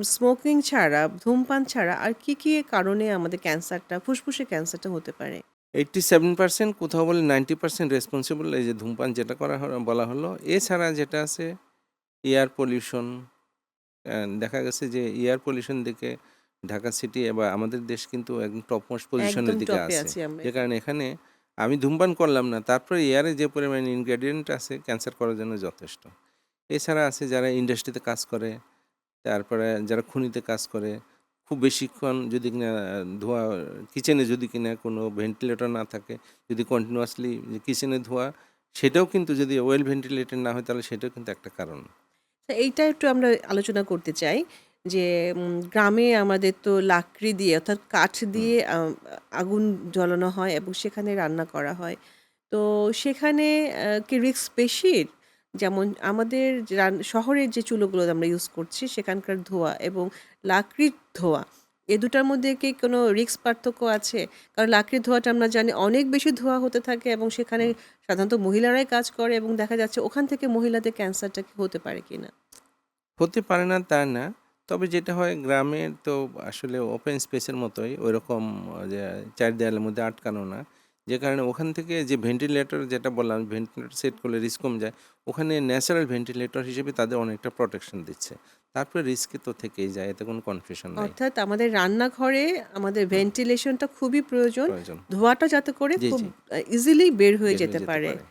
Smoking ছাড়া, ধূমপান ছাড়া আর কি কারণে আমাদের ক্যান্সারটা, ফুসফুসের ক্যান্সারটা হতে পারে? 87% কোথাও বলে 90% রেসপন্সিবল এই যে ধূমপান যেটা বলা হলো। এছাড়া যেটা আছে এয়ার পলিউশন, দেখা গেছে যে এয়ার পলিউশন দিকে ঢাকা সিটি বা আমাদের দেশ কিন্তু একদম টপ মোস্ট পজিশনের একদম দিকে টপে আছে। আছি আমরা যে এখানে। কারণে এখানে আমি ধূমপান করলাম না, তারপরে এয়ারে যে পরিমাণ ইনগ্রেডিয়েন্ট আছে ক্যান্সার করার জন্য যথেষ্ট। এছাড়া আছে যারা ইন্ডাস্ট্রিতে কাজ করে, তারপরে যারা খনিতে কাজ করে, খুব বেশিক্ষণ যদি কিনা ধোঁয়া, কিচেনে যদি কিনা কোনো ভেন্টিলেটর না থাকে, যদি কন্টিনিউয়াসলি কিচেনে ধোঁয়া, সেটাও কিন্তু যদি ওয়েল ভেন্টিলেটেড না হয় তাহলে সেটাও কিন্তু একটা কারণ। তো এইটা একটু আমরা আলোচনা করতে চাই যে গ্রামে আমাদের তো লাকড়ি দিয়ে অর্থাৎ কাঠ হুম। দিয়ে আগুন জ্বালানো হয় এবং সেখানে রান্না করা হয়। তো সেখানে কি রিস্ক বেশি? যেমন আমাদের শহরের যে চুলোগুলো আমরা ইউজ করছি সেখানকার ধোঁয়া এবং লাকড়ির ধোঁয়া, এ দুটার মধ্যে কি কোনো রিস্ক পার্থক্য আছে? কারণ লাকড়ির ধোঁয়াটা আমরা জানি অনেক বেশি ধোঁয়া হতে থাকে এবং সেখানে হুম। সাধারণত মহিলারাই কাজ করে এবং দেখা যাচ্ছে ওখান থেকে মহিলাদের ক্যান্সারটা কি হতে পারে কিনা? হতে পারে না তা না। তবে যেটা হয় গ্রামের তো আসলে ওপেন স্পেসের মতোই ওইরকম, যে চার দেয়ালের মধ্যে আটকানো না। যে কারণে ওখান থেকে যে ভেন্টিলেটর যেটা বললাম, ভেন্টিলেটর সেট করলে রিস্ক কমে যায়। ওখানে ন্যাচারাল ভেন্টিলেটর হিসেবে তাদের অনেকটা প্রোটেকশন দিচ্ছে। তারপরে রিস্ক তো থেকেই যায়, এতে কোনো কনফিউশন নাই। অর্থাৎ আমাদের রান্নাঘরে আমাদের হুম, ভেন্টিলেশনটা খুবই প্রয়োজন। প্রয়োজন। ধোঁয়াটা যাতে করে জি, খুব জি। ইজিলি বের হয়ে বের হয়ে যেতে যেতে পারে। পারে।